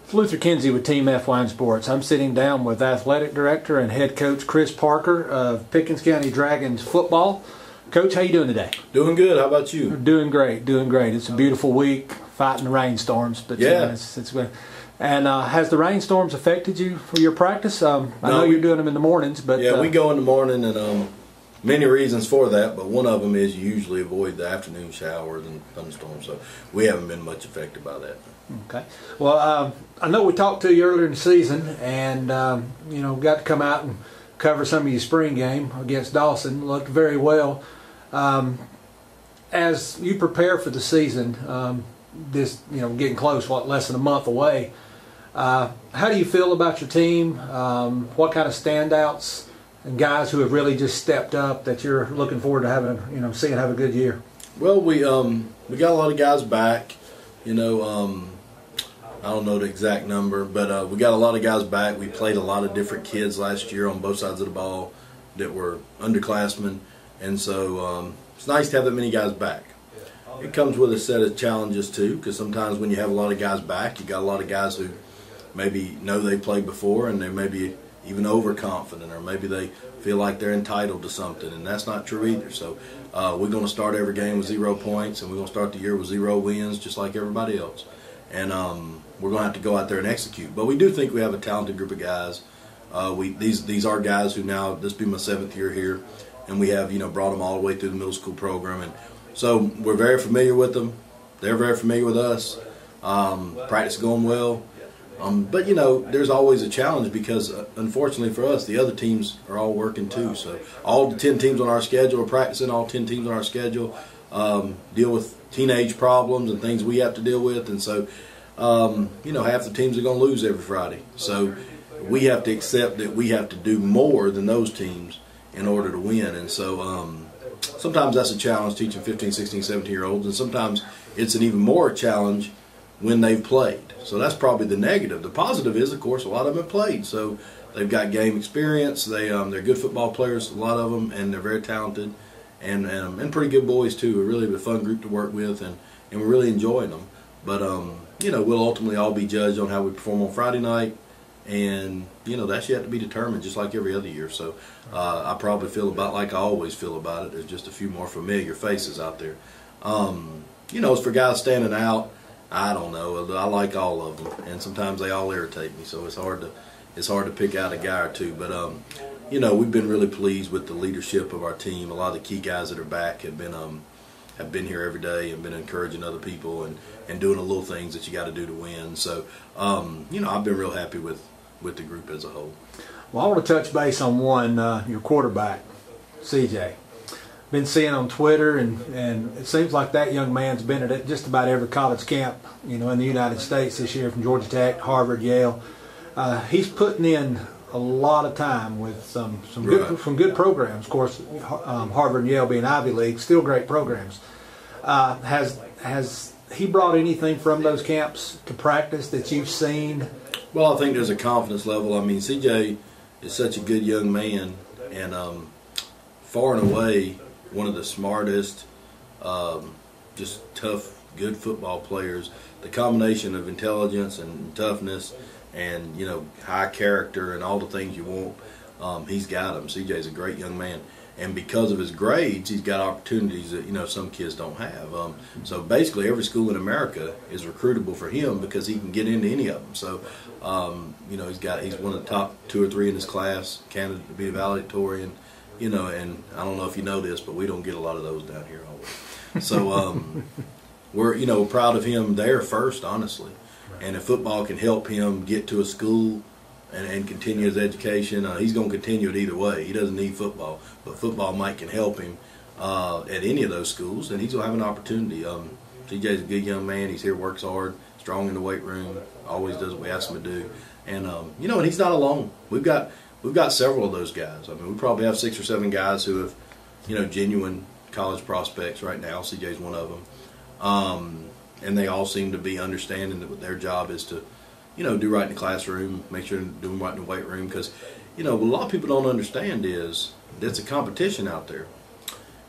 It's Luther Kinsey with Team F1 Sports. I'm sitting down with Athletic Director and Head Coach Chris Parker of Pickens County Dragons football. Coach, how you doing today? Doing good. How about you? Doing great, doing great. It's a beautiful week, fighting the rainstorms. But yeah, it's good. And has the rainstorms affected you for your practice? I know you're doing them in the mornings, but yeah, we go in the morning, and many reasons for that. But one of them is you usually avoid the afternoon showers and thunderstorms, so we haven't been much affected by that. Okay. Well, I know we talked to you earlier in the season, and you know, got to come out and cover some of your spring game against Dawson. Looked very well. As you prepare for the season, this, you know, getting close, less than a month away. How do you feel about your team? What kind of standouts and guys who have really just stepped up that you're looking forward to having, you know, seeing have a good year? Well, we got a lot of guys back. You know, I don't know the exact number, but we got a lot of guys back. We played a lot of different kids last year on both sides of the ball that were underclassmen, and so it's nice to have that many guys back. It comes with a set of challenges too, because sometimes when you have a lot of guys back, you got a lot of guys who maybe know they played before, and they may be even overconfident, or maybe they feel like they're entitled to something, and that's not true either. So we're going to start every game with 0 points, and we're going to start the year with 0 wins, just like everybody else. And we're going to have to go out there and execute. But we do think we have a talented group of guys. These are guys who now, this will be my 7th year here, and we have, you know, brought them all the way through the middle school program, and so we're very familiar with them. They're very familiar with us. Practice is going well. But, you know, there's always a challenge because, unfortunately for us, the other teams are all working too. So all the 10 teams on our schedule are practicing, all 10 teams on our schedule deal with teenage problems and things we have to deal with. And so, you know, half the teams are going to lose every Friday. So we have to accept that we have to do more than those teams in order to win. And so sometimes that's a challenge teaching 15, 16, 17-year-olds, and sometimes it's an even more challenge when they've played. So that's probably the negative. The positive is, of course, a lot of them have played. So they've got game experience. They're good football players, a lot of them, and they're very talented and pretty good boys too. We're really a fun group to work with, and we're really enjoying them. But you know, we'll ultimately all be judged on how we perform on Friday night, and you know, that's yet to be determined, just like every other year. So I probably feel about like I always feel about it. There's just a few more familiar faces out there. You know, as for guys standing out, I don't know. I like all of them, and sometimes they all irritate me. So it's hard to pick out a guy or two. But you know, we've been really pleased with the leadership of our team. A lot of the key guys that are back have been here every day and been encouraging other people and doing the little things that you got to do to win. So you know, I've been real happy with the group as a whole. Well, I want to touch base on your quarterback, CJ. Been seeing on Twitter, and it seems like that young man's been at just about every college camp, you know, in the United States this year, from Georgia Tech, Harvard, Yale. He's putting in a lot of time with some good programs. Of course, Harvard and Yale being Ivy League, still great programs. Has he brought anything from those camps to practice that you've seen? Well, I think there's a confidence level. I mean, CJ is such a good young man, and far and away one of the smartest, just tough, good football players. The combination of intelligence and toughness and, you know, high character and all the things you want, he's got them. CJ's a great young man. And because of his grades, he's got opportunities that, you know, some kids don't have. So basically every school in America is recruitable for him because he can get into any of them. So, you know, he's one of the top 2 or 3 in his class, candidate to be a valedictorian. You know, and I don't know if you know this, but we don't get a lot of those down here always. So we're, you know, proud of him there first, honestly. And if football can help him get to a school and continue his education, he's going to continue it either way. He doesn't need football, but football can help him at any of those schools, and he's going to have an opportunity. CJ's a good young man. He's here, works hard, strong in the weight room, always does what we ask him to do. And, you know, and he's not alone. We've got several of those guys. I mean, we probably have 6 or 7 guys who have, you know, genuine college prospects right now. CJ's one of them. And they all seem to be understanding that their job is to, you know, do right in the classroom, make sure they're doing right in the weight room. Because, you know, what a lot of people don't understand is there's a competition out there.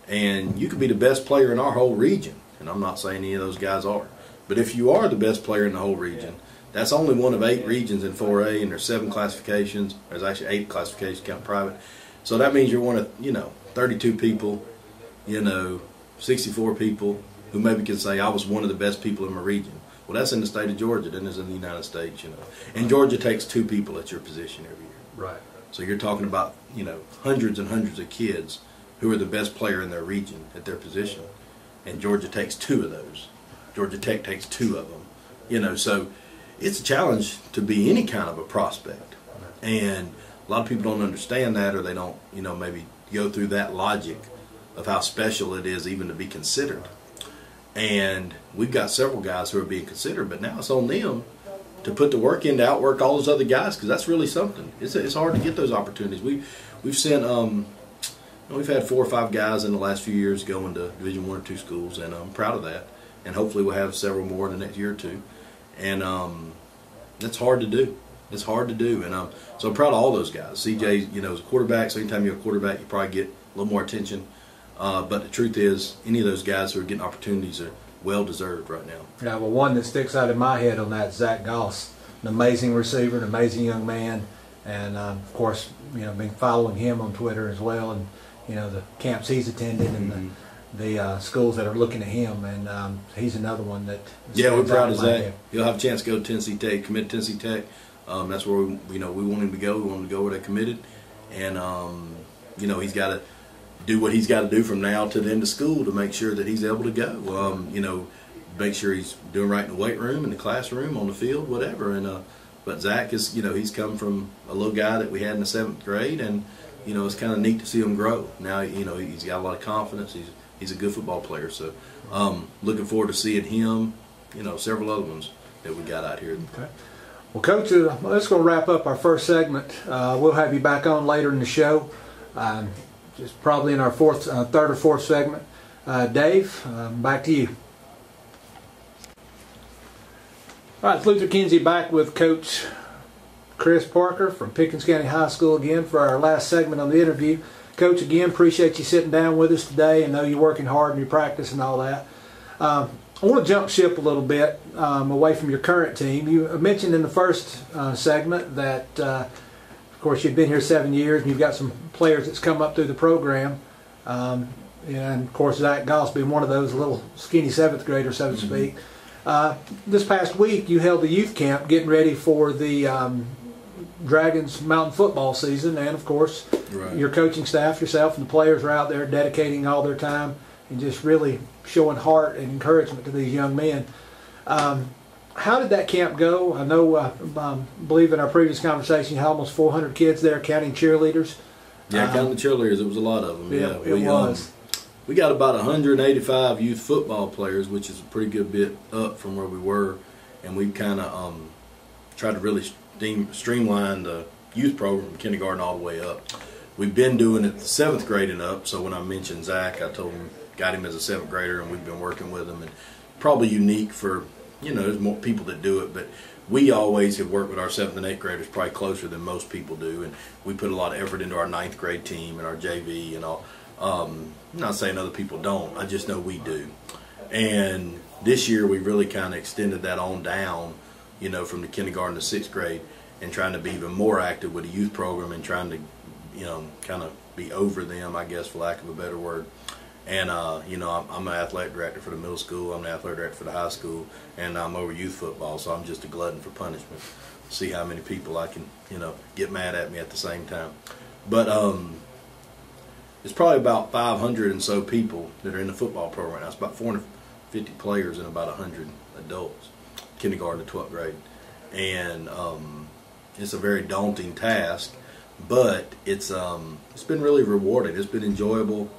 And you could be the best player in our whole region. And I'm not saying any of those guys are. But if you are the best player in the whole region, That's only one of 8 regions in 4A, and there's 7 classifications. There's actually 8 classifications, count private. So that means you're one of, 32 people, 64 people who maybe can say, I was one of the best people in my region. Well, that's in the state of Georgia, then it's in the United States, And Georgia takes 2 people at your position every year. Right. So you're talking about, hundreds and hundreds of kids who are the best player in their region at their position. And Georgia takes 2 of those. Georgia Tech takes 2 of them. So it's a challenge to be any kind of a prospect. And a lot of people don't understand that, or they don't, maybe go through that logic of how special it is even to be considered. And we've got several guys who are being considered, but now it's on them to put the work in to outwork all those other guys, because that's really something. It's hard to get those opportunities. We've sent we've had 4 or 5 guys in the last few years going to Division 1 or 2 schools, and I'm proud of that. And hopefully we'll have several more in the next year or 2. And that's hard to do. It's hard to do, and so I'm proud of all those guys. CJ, is a quarterback, so anytime you're a quarterback, you probably get a little more attention. But the truth is, any of those guys who are getting opportunities are well-deserved right now. Yeah, well, one that sticks out in my head on that is Zach Goss, an amazing receiver, an amazing young man, and of course, been following him on Twitter as well, and the camps he's attended and the schools that are looking at him, and he's another one that. Yeah, we're proud of Zach. He'll have a chance to go to Tennessee Tech, commit to Tennessee Tech. That's where we want him to go. We want him to go where they committed, and he's got to do what he's got to do from now to the end of school to make sure that he's able to go. Make sure he's doing right in the weight room, in the classroom, on the field, whatever. And but Zach is, he's come from a little guy that we had in the 7th grade, and it's kind of neat to see him grow. Now, he's got a lot of confidence. He's a good football player. So, looking forward to seeing him. Several other ones that we got out here. Okay. Well, Coach, let's go wrap up our first segment. We'll have you back on later in the show, just probably in our third or fourth segment. Dave, back to you. All right, it's Luther Kinsey back with Coach Chris Parker from Pickens County High School again for our last segment on the interview. Coach, again, appreciate you sitting down with us today. I know you're working hard in your practice and all that. I want to jump ship a little bit away from your current team. You mentioned in the first segment that, of course, you've been here 7 years and you've got some players that's come up through the program. And, of course, Zach Goss being one of those, a little skinny 7th grader, so to speak. This past week, you held the youth camp getting ready for the Dragons mountain football season. And, of course, your coaching staff, yourself, and the players are out there dedicating all their time and just really showing heart and encouragement to these young men. How did that camp go? I know, I believe in our previous conversation, you had almost 400 kids there, counting cheerleaders. Yeah, counting the cheerleaders, it was a lot of them. Yeah, it was. We got about 185 youth football players, which is a pretty good bit up from where we were, and we've kind of tried to really streamline the youth program from kindergarten all the way up. We've been doing it the 7th grade and up, so when I mentioned Zach, I told him, got him as a 7th grader, and we've been working with him. And probably unique for, there's more people that do it, but we always have worked with our 7th and 8th graders probably closer than most people do, and we put a lot of effort into our 9th grade team and our JV and all. I'm not saying other people don't, I just know we do. And this year we really kind of extended that on down, from the kindergarten to 6th grade, and trying to be even more active with the youth program and trying to, kind of be over them, I guess, for lack of a better word. And, I'm an athletic director for the middle school, I'm an athletic director for the high school, and I'm over youth football, so I'm just a glutton for punishment. See how many people I can, get mad at me at the same time. But it's probably about 500 and so people that are in the football program now. It's about 450 players and about 100 adults, kindergarten to 12th grade. And it's a very daunting task, but it's been really rewarding. It's been enjoyable.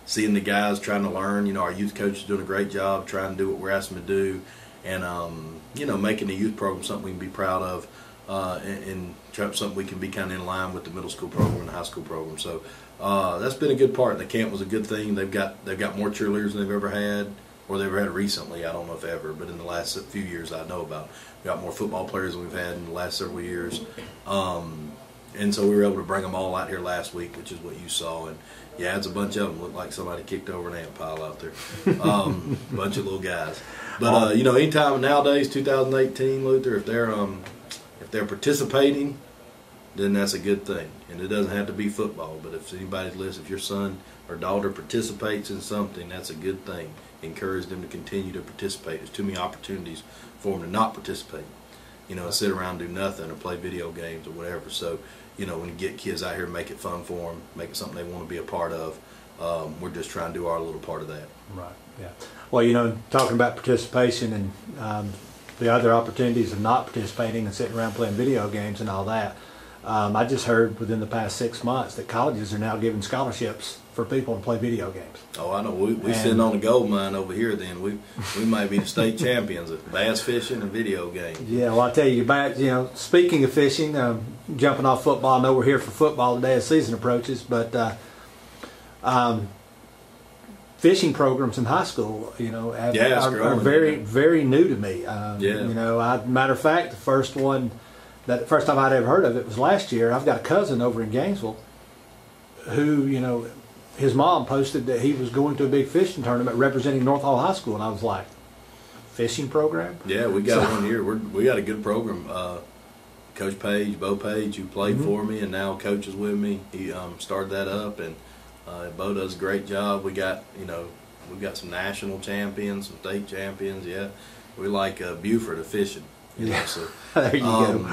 Seeing the guys trying to learn. Our youth coach is doing a great job trying to do what we're asking them to do, and making the youth program something we can be proud of, and something we can be kind of in line with the middle school program and the high school program. So that's been a good part. The camp was a good thing. They've got more cheerleaders than they've ever had, or they've ever had recently. I don't know if ever, but in the last few years I know about. We got more football players than we've had in the last several years. and so we were able to bring them all out here last week, which is what you saw. And yeah, it's a bunch of them. Looked like somebody kicked over an ant pile out there. Bunch of little guys. But you know, anytime nowadays, 2018, Luther, if they're participating, then that's a good thing. And it doesn't have to be football. But if anybody's listening, if your son or daughter participates in something, that's a good thing. Encourage them to continue to participate. There's too many opportunities for them to not participate. You know, sit around and do nothing or play video games or whatever. So, you know, when you get kids out here, make it fun for them, make it something they want to be a part of. We're just trying to do our little part of that. Right. Yeah. Well, you know, talking about participation and the other opportunities of not participating and sitting around playing video games and all that, I just heard within the past 6 months that colleges are now giving scholarships for people to play video games. Oh, I know. We sitting on the gold mine over here. Then we might be the state champions of bass fishing and video games. Yeah, well, I tell you, you know, speaking of fishing, jumping off football. I know we're here for football today as season approaches, but fishing programs in high school, you know, are very, very new to me. You know, matter of fact, the first time I'd ever heard of it was last year. I've got a cousin over in Gainesville who, you know, his mom posted that he was going to a big fishing tournament representing North Hall High School, and I was like, fishing program? Yeah, we got one here. We got a good program. Coach Page, Bo Page, who played for me and now coaches with me, he started that up, and Bo does a great job. We got, you know, we've got some national champions, some state champions. Yeah, we like Buford of fishing. You know, so, there you go.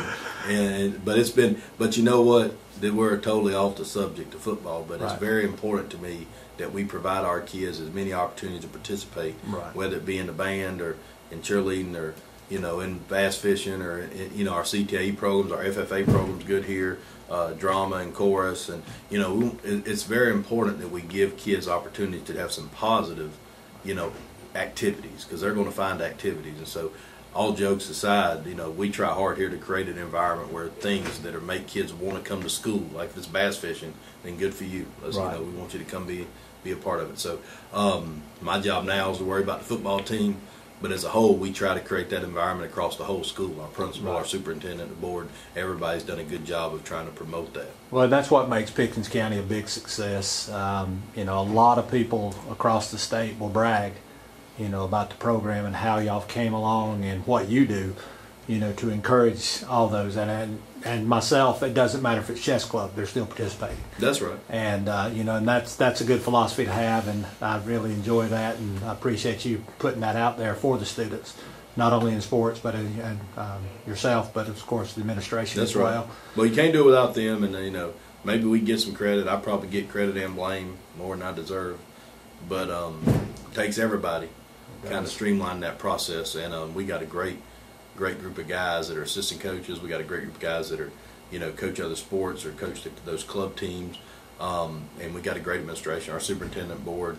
But you know what? That we're totally off the subject of football, but right. It's very important to me that we provide our kids as many opportunities to participate, right. Whether it be in the band or in cheerleading or, you know, in bass fishing or, you know, our CTE programs, our FFA programs good here, drama and chorus, and, you know, it's very important that we give kids opportunities to have some positive, you know, activities, because they're going to find activities. And so, all jokes aside, you know, we try hard here to create an environment where things that make kids want to come to school, like if it's bass fishing, then good for you. Right. You know, we want you to come be a part of it. So my job now is to worry about the football team, but as a whole, we try to create that environment across the whole school. Our principal, right. Our superintendent, the board, everybody's done a good job of trying to promote that. Well, that's what makes Pickens County a big success. You know, a lot of people across the state will brag, you know, about the program and how y'all came along and what you do, you know, to encourage all those. And myself, it doesn't matter if it's chess club, they're still participating. That's right. And, you know, and that's a good philosophy to have, and I really enjoy that, and I appreciate you putting that out there for the students, not only in sports, but yourself, but of course the administration that's as well. Right. Well, you can't do it without them, and, you know, maybe we get some credit. I probably get credit and blame more than I deserve, but it takes everybody. Kind of streamline that process, and we got a great group of guys that are assistant coaches. We got a great group of guys that are, you know, coach other sports or coach those club teams, and we got a great administration. Our superintendent, board,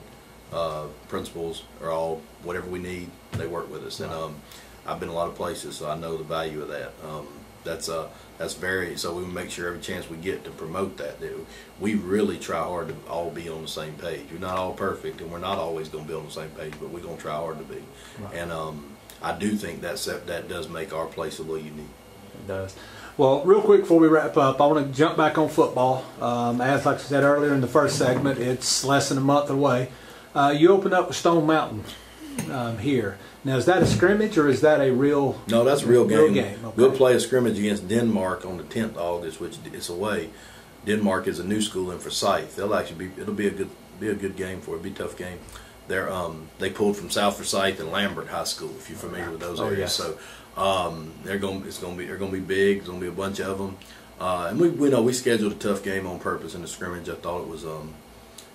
principals are all whatever we need. They work with us, and I've been a lot of places, so I know the value of that. That's very, so we make sure every chance we get to promote that we really try hard to all be on the same page. We're not all perfect, and we're not always going to be on the same page, but we're going to try hard to be. Right. And I do think that does make our place a little unique. It does. Well, real quick before we wrap up, I want to jump back on football. As like I said earlier in the first segment, it's less than a month away. You opened up with Stone Mountain here. Now, is that a scrimmage or is that a real? No, that's a real game. Okay. We'll play a scrimmage against Denmark on the 10th of August, which is away. Denmark is a new school in Forsyth. It'll be a good game for it. It'll be a tough game. They pulled from South Forsyth and Lambert High School, if you're familiar with those areas. Yes. So they're going to be big. There's going to be a bunch of them. And we know we scheduled a tough game on purpose in the scrimmage. I thought it was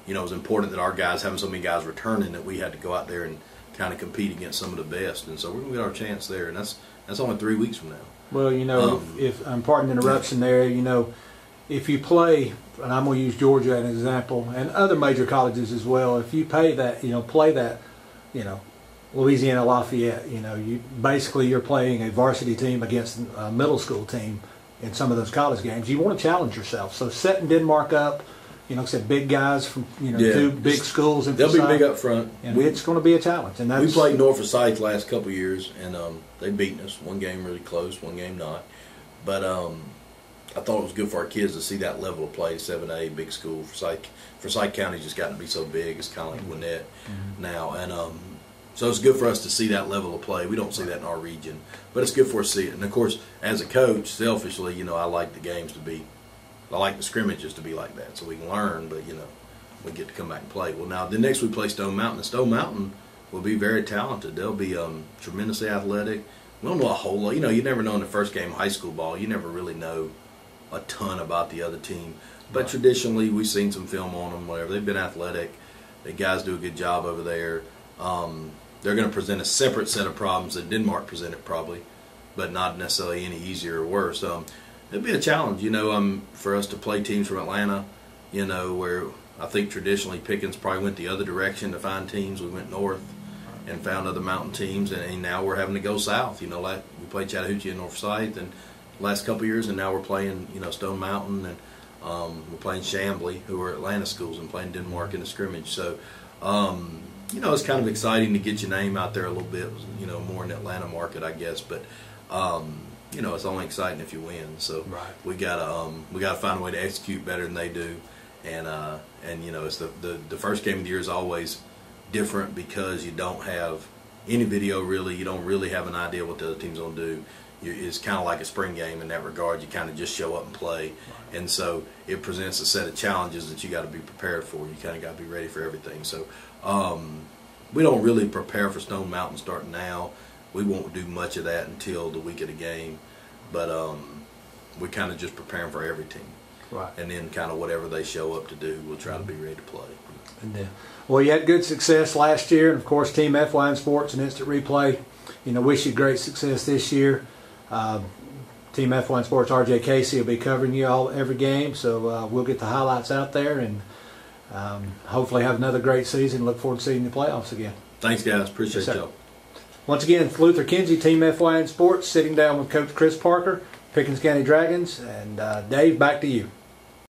you know, it was important that our guys, having so many guys returning, that we had to go out there and kind of compete against some of the best, and so we're going to get our chance there, and that's only 3 weeks from now. Well, you know, if I'm pardon the interruption there, you know, if you play, and I'm going to use Georgia as an example, and other major colleges as well, if you play that, you know, Louisiana Lafayette, you know, you're playing a varsity team against a middle school team in some of those college games. You want to challenge yourself. So setting Denmark up, you know, said big guys from, you know, two big schools. They'll be big up front. And it's going to be a challenge. And we played North Forsyth last couple of years, and they've beaten us. One game really close, one game not. But I thought it was good for our kids to see that level of play. 7A, big school for Forsyth County's just gotten to be so big. It's kind of like Gwinnett now, and so it's good for us to see that level of play. We don't see that in our region, but it's good for us to see it. And of course, as a coach, selfishly, you know, I like the games to be, I like the scrimmages to be like that, so we can learn, but you know, we get to come back and play. Well, now the next we play Stone Mountain, and Stone Mountain will be very talented. They'll be tremendously athletic. We don't know a whole lot. You know, you never know in the first game of high school ball. You never really know a ton about the other team. But traditionally, we've seen some film on them, whatever. They've been athletic. The guys do a good job over there. They're going to present a separate set of problems that Denmark presented probably, but not necessarily any easier or worse. It'll be a challenge, you know, for us to play teams from Atlanta, you know, where I think traditionally Pickens probably went the other direction to find teams. We went north and found other mountain teams, and now we're having to go south. You know, like we played Chattahoochee and North Forsyth and last couple of years, and now we're playing, you know, Stone Mountain, and we're playing Chambly, who are Atlanta schools, and playing Denmark in the scrimmage. So, you know, it's kind of exciting to get your name out there a little bit, you know, more in the Atlanta market, I guess. But, you know, it's only exciting if you win. So we gotta find a way to execute better than they do, and you know, it's the first game of the year is always different because you don't have any video really. You don't really have an idea what the other team's gonna do. It's kind of like a spring game in that regard. You kind of just show up and play, and so it presents a set of challenges that you got to be prepared for. You kind of got to be ready for everything. So we don't really prepare for Stone Mountain starting now. We won't do much of that until the week of the game, but we're kind of just preparing for every team. Right. And then kind of whatever they show up to do, we'll try to be ready to play. And, well, you had good success last year, and of course Team FYN Sports and Instant Replay, you know, wish you great success this year. Team FYN Sports RJ Casey will be covering you all every game, so we'll get the highlights out there, and hopefully have another great season. Look forward to seeing the playoffs again. Thanks, guys. Appreciate y'all. Once again, Luther Kinsey, Team FYN Sports, sitting down with Coach Chris Parker, Pickens County Dragons, and Dave, back to you.